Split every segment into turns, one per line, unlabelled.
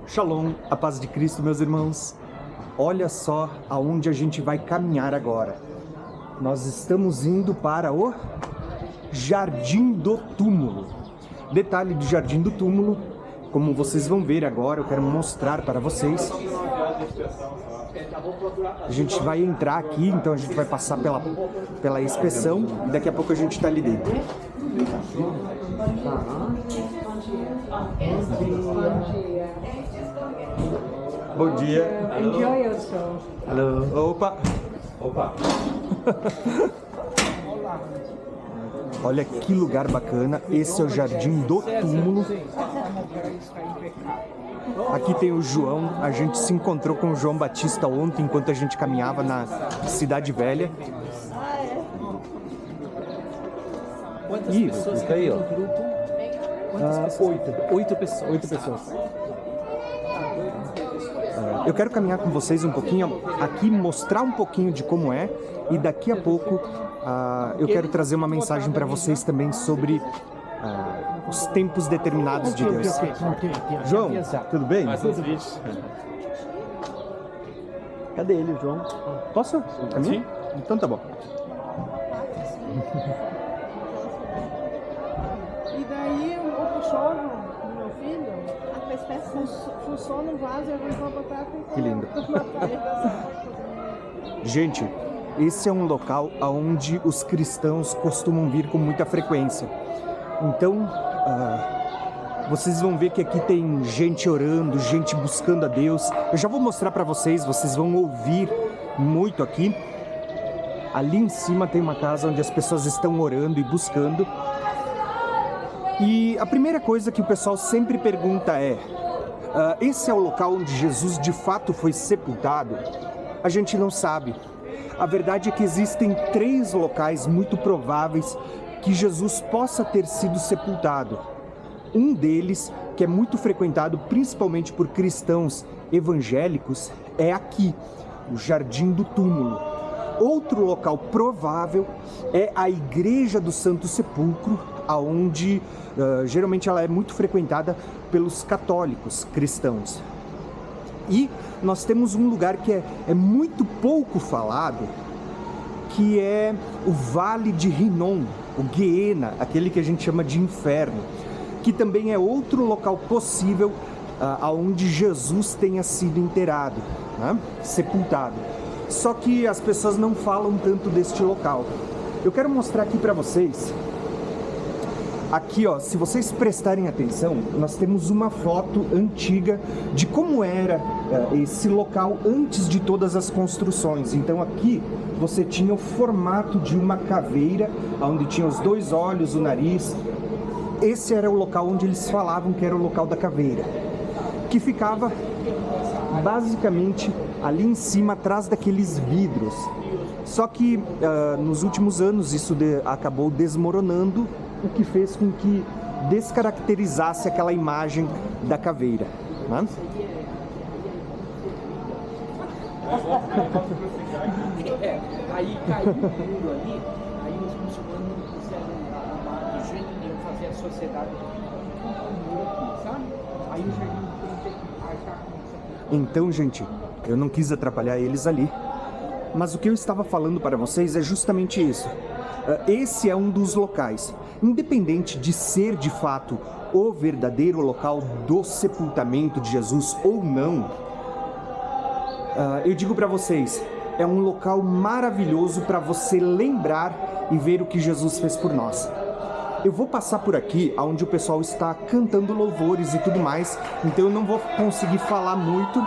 Shalom, a paz de Cristo, meus irmãos. Olha só aonde a gente vai caminhar agora. Nós estamos indo para o Jardim do Túmulo. Detalhe do Jardim do Túmulo, como vocês vão ver agora, eu quero mostrar para vocês. A gente vai entrar aqui, então a gente vai passar pela inspeção e daqui a pouco a gente está ali dentro. Bom dia.
Enjoy yourself.
Alô. Opa. Olha que lugar bacana. Esse é o Jardim do Túmulo. Aqui tem o João. A gente se encontrou com o João Batista ontem, enquanto a gente caminhava na Cidade Velha.
Quantas pessoas
fica aí, ó.
Oito pessoas.
Eu quero caminhar com vocês um pouquinho aqui, mostrar um pouquinho de como é, e daqui a pouco eu quero trazer uma mensagem para vocês também sobre os tempos determinados de Deus. João, tudo bem? Cadê ele, João? Posso caminhar? Então tá bom.
E daí o cachorro do meu filho funciona no vaso e eu vou botar com
Que lindo. Gente, esse é um local onde os cristãos costumam vir com muita frequência. Então, vocês vão ver que aqui tem gente orando, gente buscando a Deus. Eu já vou mostrar para vocês, vocês vão ouvir muito aqui. Ali em cima tem uma casa onde as pessoas estão orando e buscando. E a primeira coisa que o pessoal sempre pergunta é: esse é o local onde Jesus de fato foi sepultado? A gente não sabe. A verdade é que existem 3 locais muito prováveis que Jesus possa ter sido sepultado. Um deles, que é muito frequentado principalmente por cristãos evangélicos, é aqui, o Jardim do Túmulo. Outro local provável é a Igreja do Santo Sepulcro, onde geralmente ela é muito frequentada pelos católicos cristãos. E nós temos um lugar que é muito pouco falado, que é o Vale de Hinnom, o Guiena, aquele que a gente chama de inferno, que também é outro local possível onde Jesus tenha sido enterrado, né? Sepultado. Só que as pessoas não falam tanto deste local. Eu quero mostrar aqui para vocês. Aqui, ó, se vocês prestarem atenção, nós temos uma foto antiga de como era esse local antes de todas as construções. Então aqui você tinha o formato de uma caveira, onde tinha os 2 olhos, o nariz. Esse era o local onde eles falavam que era o local da caveira, que ficava basicamente ali em cima, atrás daqueles vidros. Só que nos últimos anos isso acabou desmoronando, o que fez com que descaracterizasse aquela imagem da caveira, né?
Aí caiu o muro ali, aí os muçulmanos não quiseram arrumar de jeito nenhum fazer a sociedade com o muro aqui, sabe? Aí o jardim tem que arcar com isso.
Então, gente, eu não quis atrapalhar eles ali, mas o que eu estava falando para vocês é justamente isso. Esse é um dos locais, independente de ser de fato o verdadeiro local do sepultamento de Jesus ou não, eu digo para vocês, é um local maravilhoso para você lembrar e ver o que Jesus fez por nós. Eu vou passar por aqui, onde o pessoal está cantando louvores e tudo mais, então eu não vou conseguir falar muito,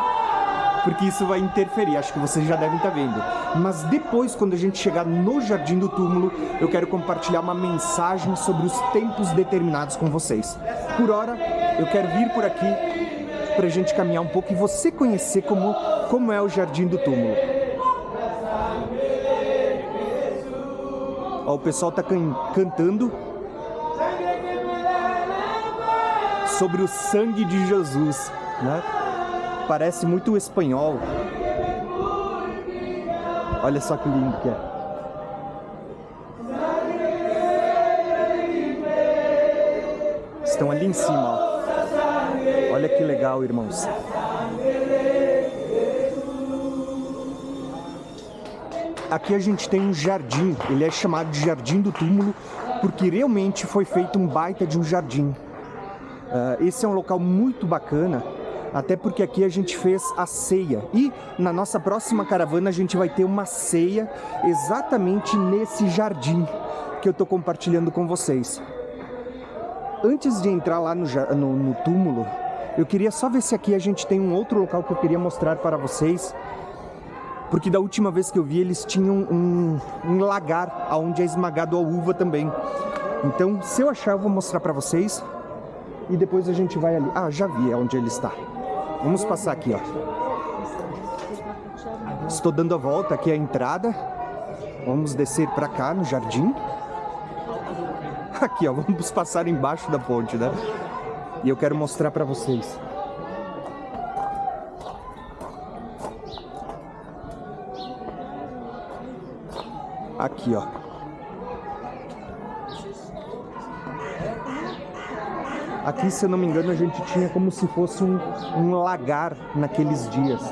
porque isso vai interferir, acho que vocês já devem estar vendo. Mas depois, quando a gente chegar no Jardim do Túmulo, eu quero compartilhar uma mensagem sobre os tempos determinados com vocês. Por hora, eu quero vir por aqui para a gente caminhar um pouco e você conhecer como é o Jardim do Túmulo. Ó, o pessoal está cantando sobre o sangue de Jesus, né? Parece muito espanhol. Olha só que lindo que é. Estão ali em cima, ó. Olha que legal, irmãos. Aqui a gente tem um jardim, ele é chamado de Jardim do Túmulo, porque realmente foi feito um baita de um jardim. Esse é um local muito bacana, até porque aqui a gente fez a ceia. E na nossa próxima caravana a gente vai ter uma ceia exatamente nesse jardim que eu estou compartilhando com vocês. Antes de entrar lá no túmulo, eu queria só ver se aqui a gente tem um outro local que eu queria mostrar para vocês. Porque da última vez que eu vi, eles tinham um lagar onde é esmagado a uva também. Então, se eu achar, eu vou mostrar para vocês. E depois a gente vai ali. Ah, já vi onde ele está. Vamos passar aqui, ó. Estou dando a volta, aqui é a entrada. Vamos descer para cá no jardim. Aqui, ó, vamos passar embaixo da ponte, né? E eu quero mostrar para vocês. Aqui, ó. Aqui, se eu não me engano, a gente tinha como se fosse um lagar naqueles dias,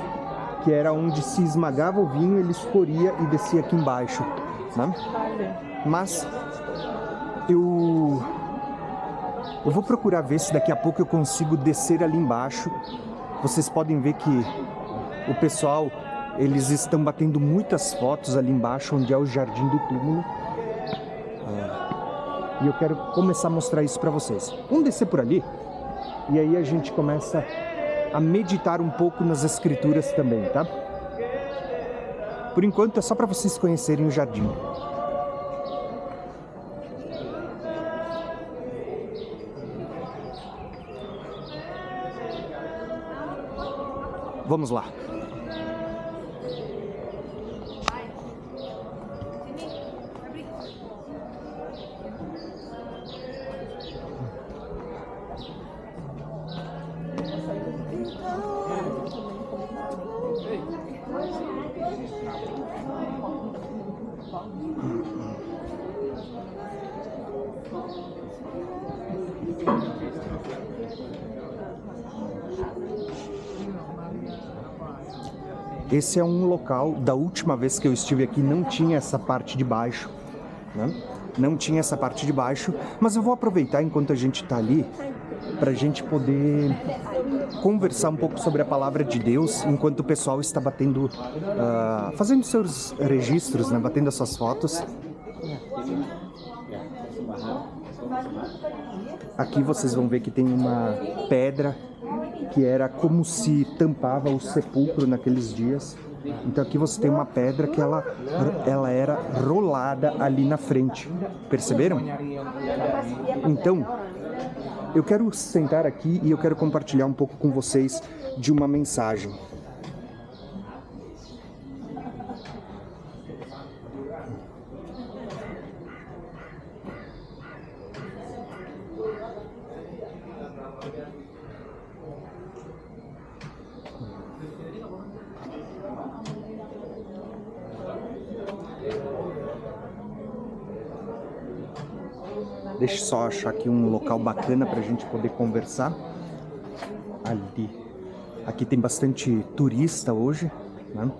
que era onde se esmagava o vinho, ele escorria e descia aqui embaixo, né? Mas eu vou procurar ver se daqui a pouco eu consigo descer ali embaixo. Vocês podem ver que o pessoal, eles estão batendo muitas fotos ali embaixo, onde é o Jardim do Túmulo. E eu quero começar a mostrar isso para vocês. Vamos descer por ali e aí a gente começa a meditar um pouco nas escrituras também, tá? Por enquanto é só para vocês conhecerem o jardim. Vamos lá. Esse é um local, da última vez que eu estive aqui não tinha essa parte de baixo, né? Não tinha essa parte de baixo, mas eu vou aproveitar enquanto a gente está ali para a gente poder conversar um pouco sobre a palavra de Deus enquanto o pessoal está batendo, fazendo seus registros, né? Batendo as suas fotos. Aqui vocês vão ver que tem uma pedra que era como se tampava o sepulcro naqueles dias. Então aqui você tem uma pedra que ela era rolada ali na frente. Perceberam? Então, eu quero sentar aqui e eu quero compartilhar um pouco com vocês de uma mensagem. Deixa eu só achar aqui um local bacana para a gente poder conversar. Ali. Aqui tem bastante turista hoje, né?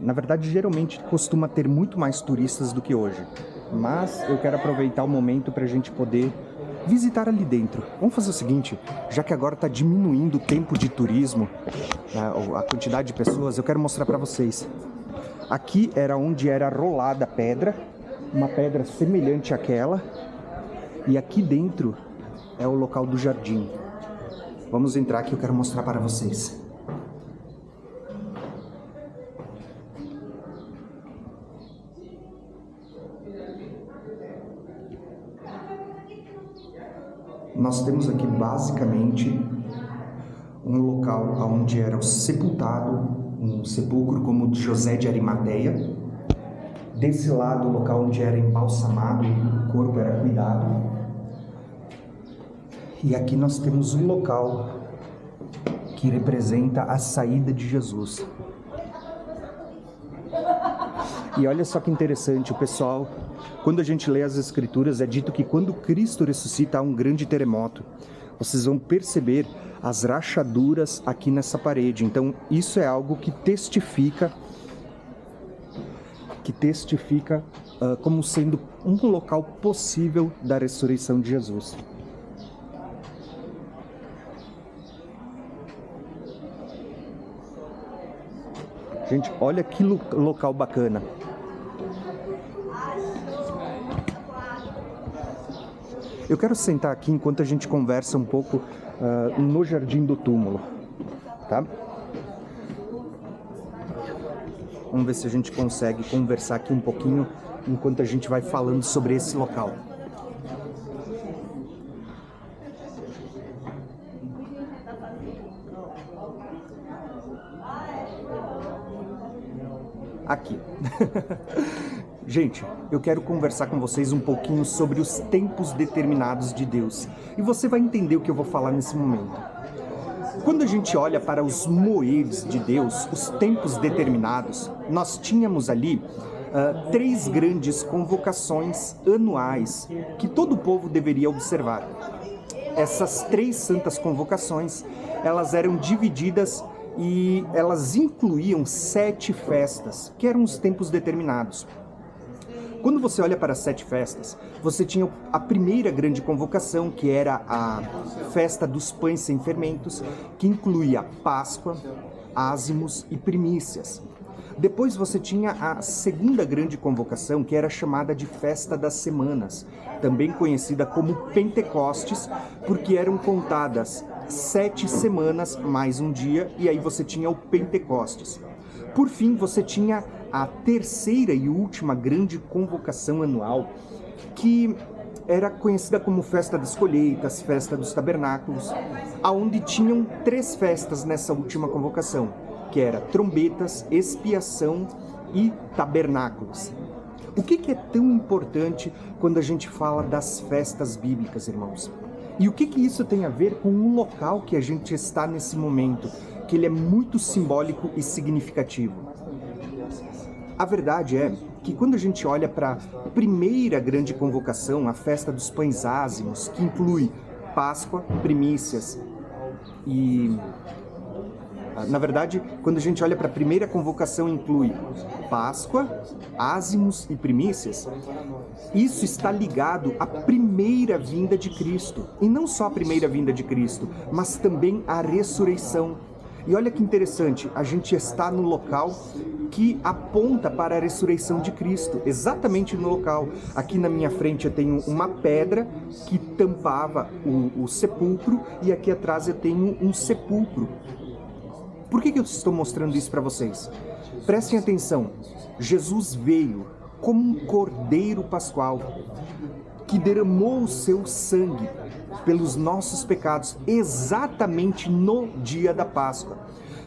Na verdade, geralmente costuma ter muito mais turistas do que hoje. Mas eu quero aproveitar o momento para a gente poder visitar ali dentro. Vamos fazer o seguinte, já que agora está diminuindo o tempo de turismo, a quantidade de pessoas, eu quero mostrar para vocês. Aqui era onde era rolada a pedra, uma pedra semelhante àquela. E aqui dentro é o local do jardim. Vamos entrar aqui, eu quero mostrar para vocês. Nós temos aqui basicamente um local onde era sepultado, um sepulcro como o de José de Arimateia. Desse lado, o local onde era embalsamado, o corpo era cuidado. E aqui nós temos um local que representa a saída de Jesus. E olha só que interessante, o pessoal, quando a gente lê as escrituras, é dito que quando Cristo ressuscita há um grande terremoto. vocês vão perceber as rachaduras aqui nessa parede. Então, isso é algo que testifica como sendo um local possível da ressurreição de Jesus. Gente, olha que local bacana. Eu quero sentar aqui enquanto a gente conversa um pouco no jardim do túmulo, tá? Vamos ver se a gente consegue conversar aqui um pouquinho enquanto a gente vai falando sobre esse local. Aqui. Gente, eu quero conversar com vocês um pouquinho sobre os tempos determinados de Deus. E você vai entender o que eu vou falar nesse momento. Quando a gente olha para os moedes de Deus, os tempos determinados, nós tínhamos ali 3 grandes convocações anuais que todo o povo deveria observar. Essas 3 santas convocações, elas eram divididas e elas incluíam 7 festas, que eram os tempos determinados. Quando você olha para as 7 festas, você tinha a primeira grande convocação, que era a festa dos pães sem fermentos, que incluía Páscoa, ázimos e primícias. Depois você tinha a segunda grande convocação, que era chamada de Festa das Semanas, também conhecida como Pentecostes, porque eram contadas 7 semanas mais um dia, e aí você tinha o Pentecostes. Por fim, você tinha a terceira e última grande convocação anual, que era conhecida como Festa das Colheitas, Festa dos Tabernáculos, aonde tinham 3 festas nessa última convocação, que era trombetas, expiação e tabernáculos. O que é tão importante quando a gente fala das festas bíblicas, irmãos? E o que isso tem a ver com o local que a gente está nesse momento, que ele é muito simbólico e significativo? A verdade é que quando a gente olha para a primeira grande convocação, a festa dos pães ázimos, que inclui Páscoa, primícias e... Na verdade, quando a gente olha para a primeira convocação, inclui Páscoa, ázimos e primícias. Isso está ligado à primeira vinda de Cristo. E não só a primeira vinda de Cristo, mas também a ressurreição. E olha que interessante, a gente está no local que aponta para a ressurreição de Cristo, exatamente no local. Aqui na minha frente eu tenho uma pedra que tampava o sepulcro, e aqui atrás eu tenho um sepulcro. Por que eu estou mostrando isso para vocês? Prestem atenção, Jesus veio como um cordeiro pascual que derramou o seu sangue pelos nossos pecados exatamente no dia da Páscoa.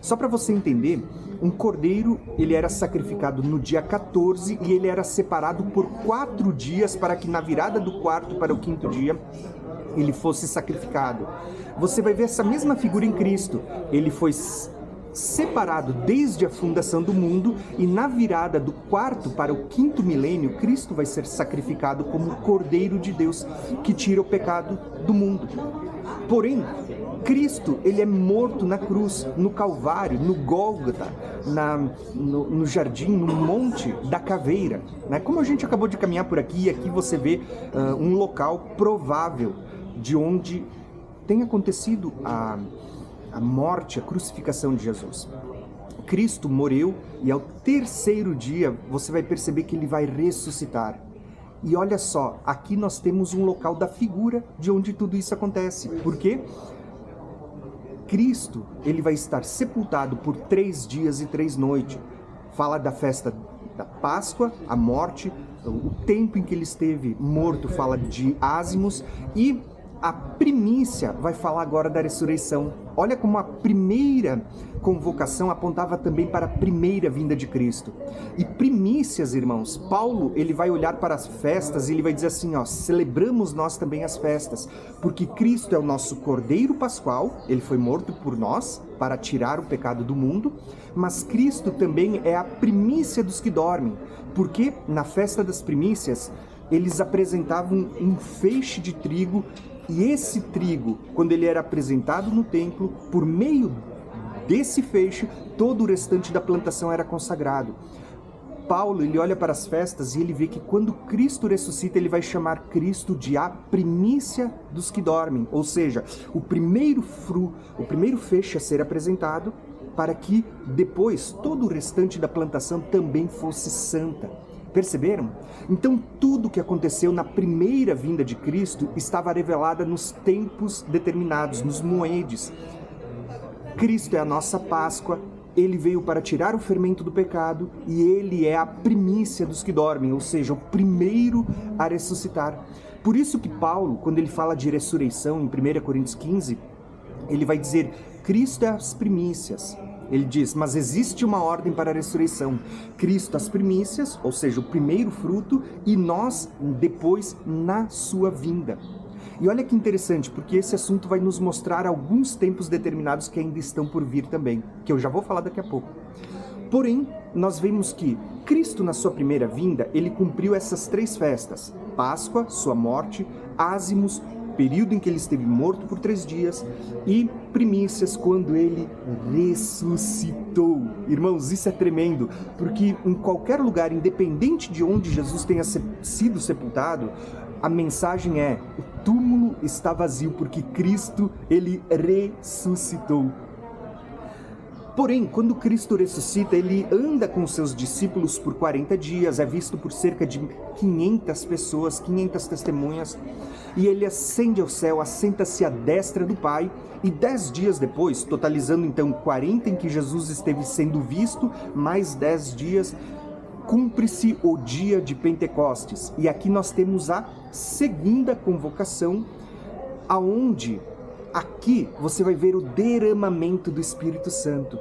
Só para você entender, um cordeiro ele era sacrificado no dia 14 e ele era separado por 4 dias para que na virada do 4º para o 5º dia ele fosse sacrificado. Você vai ver essa mesma figura em Cristo. Ele foi separado desde a fundação do mundo, e na virada do 4º para o 5º milênio, Cristo vai ser sacrificado como o Cordeiro de Deus que tira o pecado do mundo. Porém, Cristo, ele é morto na cruz, no Calvário, no Gólgota, no jardim, no Monte da Caveira, né? Como a gente acabou de caminhar por aqui, e aqui você vê um local provável de onde tem acontecido a morte, a crucificação de Jesus. Cristo morreu e ao 3º dia você vai perceber que ele vai ressuscitar. E olha só, aqui nós temos um local da figura de onde tudo isso acontece. Por quê? Cristo, ele vai estar sepultado por 3 dias e 3 noites. Fala da festa da Páscoa, a morte, o tempo em que ele esteve morto, fala de ázimos, e a primícia vai falar agora da ressurreição. Olha como a primeira convocação apontava também para a primeira vinda de Cristo. E primícias, irmãos, Paulo, ele vai olhar para as festas e ele vai dizer assim, ó, celebramos nós também as festas, porque Cristo é o nosso Cordeiro Pascual, ele foi morto por nós para tirar o pecado do mundo, mas Cristo também é a primícia dos que dormem, porque na festa das primícias eles apresentavam um feixe de trigo E esse trigo, quando ele era apresentado no templo, por meio desse feixe, todo o restante da plantação era consagrado. Paulo, ele olha para as festas e ele vê que quando Cristo ressuscita, ele vai chamar Cristo de a primícia dos que dormem, ou seja, o primeiro feixe a ser apresentado, para que depois todo o restante da plantação também fosse santa. Perceberam? Então tudo o que aconteceu na primeira vinda de Cristo estava revelado nos tempos determinados, nos moedes. Cristo é a nossa Páscoa, ele veio para tirar o fermento do pecado e ele é a primícia dos que dormem, ou seja, o primeiro a ressuscitar. Por isso que Paulo, quando ele fala de ressurreição em 1 Coríntios 15, ele vai dizer, Cristo é as primícias. Ele diz, mas existe uma ordem para a ressurreição. Cristo as primícias, ou seja, o primeiro fruto, e nós depois na sua vinda. E olha que interessante, porque esse assunto vai nos mostrar alguns tempos determinados que ainda estão por vir também, que eu já vou falar daqui a pouco. Porém, nós vemos que Cristo, na sua primeira vinda, ele cumpriu essas 3 festas. Páscoa, sua morte, ázimos, período em que ele esteve morto por 3 dias, e primícias, quando ele ressuscitou. Irmãos, isso é tremendo, porque em qualquer lugar, independente de onde Jesus tenha sido sepultado, a mensagem é, o túmulo está vazio, porque Cristo, ele ressuscitou. Porém, quando Cristo ressuscita, ele anda com seus discípulos por 40 dias, é visto por cerca de 500 pessoas, 500 testemunhas, e ele ascende ao céu, assenta-se à destra do Pai, e 10 dias depois, totalizando então 40 em que Jesus esteve sendo visto, mais 10 dias, cumpre-se o dia de Pentecostes. E aqui nós temos a segunda convocação, aonde aqui você vai ver o derramamento do Espírito Santo.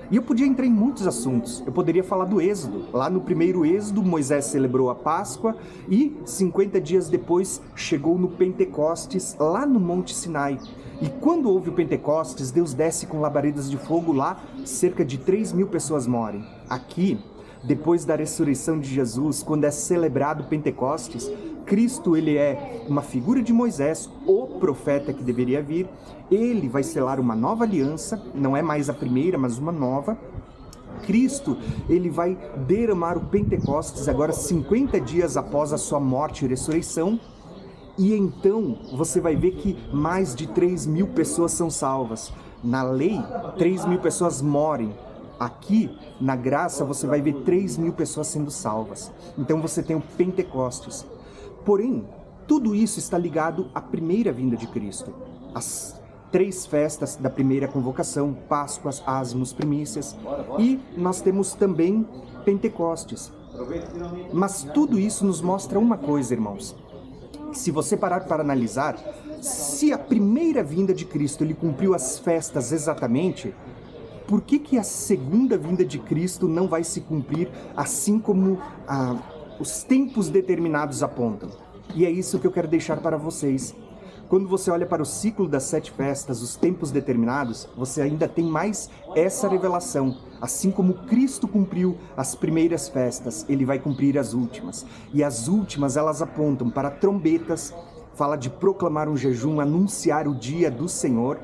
E eu podia entrar em muitos assuntos. Eu poderia falar do Êxodo. Lá no primeiro Êxodo, Moisés celebrou a Páscoa e 50 dias depois chegou no Pentecostes, lá no Monte Sinai. E quando houve o Pentecostes, Deus desce com labaredas de fogo lá, cerca de 3.000 pessoas morrem. Aqui, depois da ressurreição de Jesus, quando é celebrado o Pentecostes, Cristo, ele é uma figura de Moisés, o profeta que deveria vir. Ele vai selar uma nova aliança, não é mais a primeira, mas uma nova. Cristo, ele vai derramar o Pentecostes agora 50 dias após a sua morte e ressurreição. E então você vai ver que mais de 3.000 pessoas são salvas. Na lei, 3.000 pessoas morrem. Aqui, na graça, você vai ver 3.000 pessoas sendo salvas. Então você tem o Pentecostes. Porém, tudo isso está ligado à primeira vinda de Cristo. As 3 festas da primeira convocação, Páscoas, ázimos, primícias. E nós temos também Pentecostes. Mas tudo isso nos mostra uma coisa, irmãos. Se você parar para analisar, se a primeira vinda de Cristo ele cumpriu as festas exatamente, por que a segunda vinda de Cristo não vai se cumprir assim como os tempos determinados apontam? E é isso que eu quero deixar para vocês. Quando você olha para o ciclo das 7 festas, os tempos determinados, você ainda tem mais essa revelação. Assim como Cristo cumpriu as primeiras festas, ele vai cumprir as últimas. E as últimas, elas apontam para trombetas, fala de proclamar um jejum, anunciar o dia do Senhor.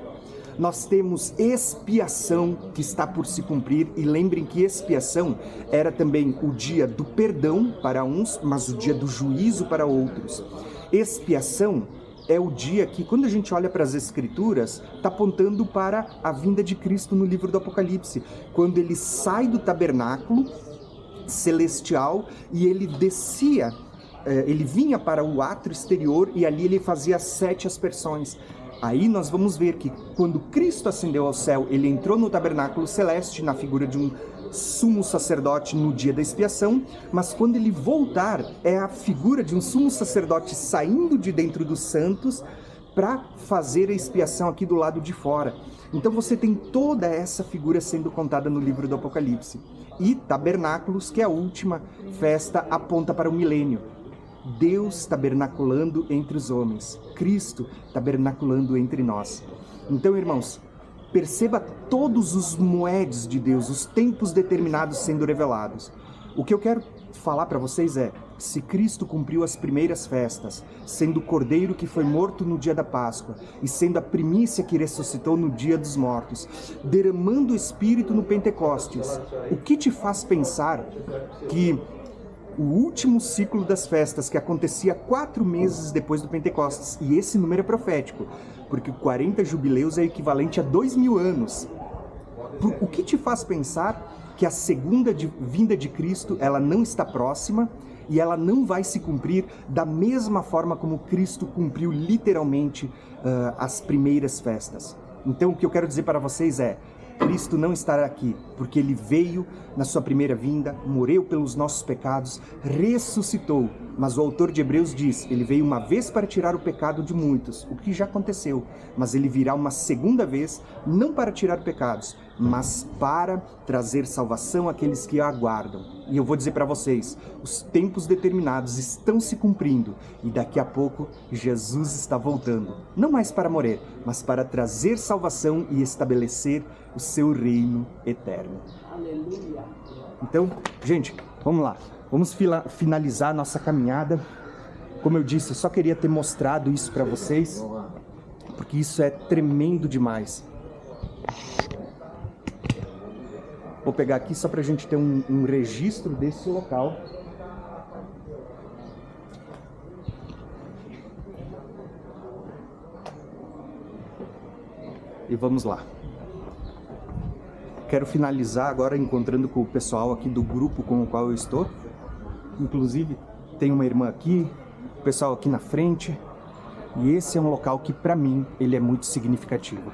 Nós temos expiação que está por se cumprir, e lembrem que expiação era também o dia do perdão para uns, mas o dia do juízo para outros. Expiação é o dia que, quando a gente olha para as Escrituras, está apontando para a vinda de Cristo no livro do Apocalipse, quando ele sai do tabernáculo celestial e ele descia, ele vinha para o átrio exterior e ali ele fazia 7 aspersões. Aí nós vamos ver que quando Cristo ascendeu ao céu, ele entrou no tabernáculo celeste na figura de um sumo sacerdote no dia da expiação, mas quando ele voltar, é a figura de um sumo sacerdote saindo de dentro dos santos para fazer a expiação aqui do lado de fora. Então você tem toda essa figura sendo contada no livro do Apocalipse. E tabernáculos, que é a última festa, aponta para o milênio. Deus tabernaculando entre os homens, Cristo tabernaculando entre nós. Então, irmãos, perceba todos os moedes de Deus, os tempos determinados sendo revelados. O que eu quero falar para vocês é: se Cristo cumpriu as primeiras festas, sendo o cordeiro que foi morto no dia da Páscoa e sendo a primícia que ressuscitou no dia dos mortos, derramando o Espírito no Pentecostes, o que te faz pensar que o último ciclo das festas, que acontecia 4 meses depois do Pentecostes, e esse número é profético, porque 40 jubileus é equivalente a 2000 anos, o que te faz pensar que a segunda vinda de Cristo, ela não está próxima e ela não vai se cumprir da mesma forma como Cristo cumpriu literalmente as primeiras festas? Então, o que eu quero dizer para vocês é: Cristo não estará aqui, porque Ele veio na sua primeira vinda, morreu pelos nossos pecados, ressuscitou. Mas o autor de Hebreus diz: Ele veio uma vez para tirar o pecado de muitos, o que já aconteceu. Mas Ele virá uma segunda vez, não para tirar pecados, mas para trazer salvação àqueles que a aguardam. E eu vou dizer para vocês, os tempos determinados estão se cumprindo, e daqui a pouco Jesus está voltando, não mais para morrer, mas para trazer salvação e estabelecer o seu reino eterno.
Aleluia.
Então, gente, vamos lá. Vamos finalizar nossa caminhada. Como eu disse, eu só queria ter mostrado isso para vocês, porque isso é tremendo demais. Vou pegar aqui só para a gente ter um registro desse local. E vamos lá. Quero finalizar agora encontrando com o pessoal aqui do grupo com o qual eu estou. Inclusive, tem uma irmã aqui, o pessoal aqui na frente. E esse é um local que, para mim, ele é muito significativo.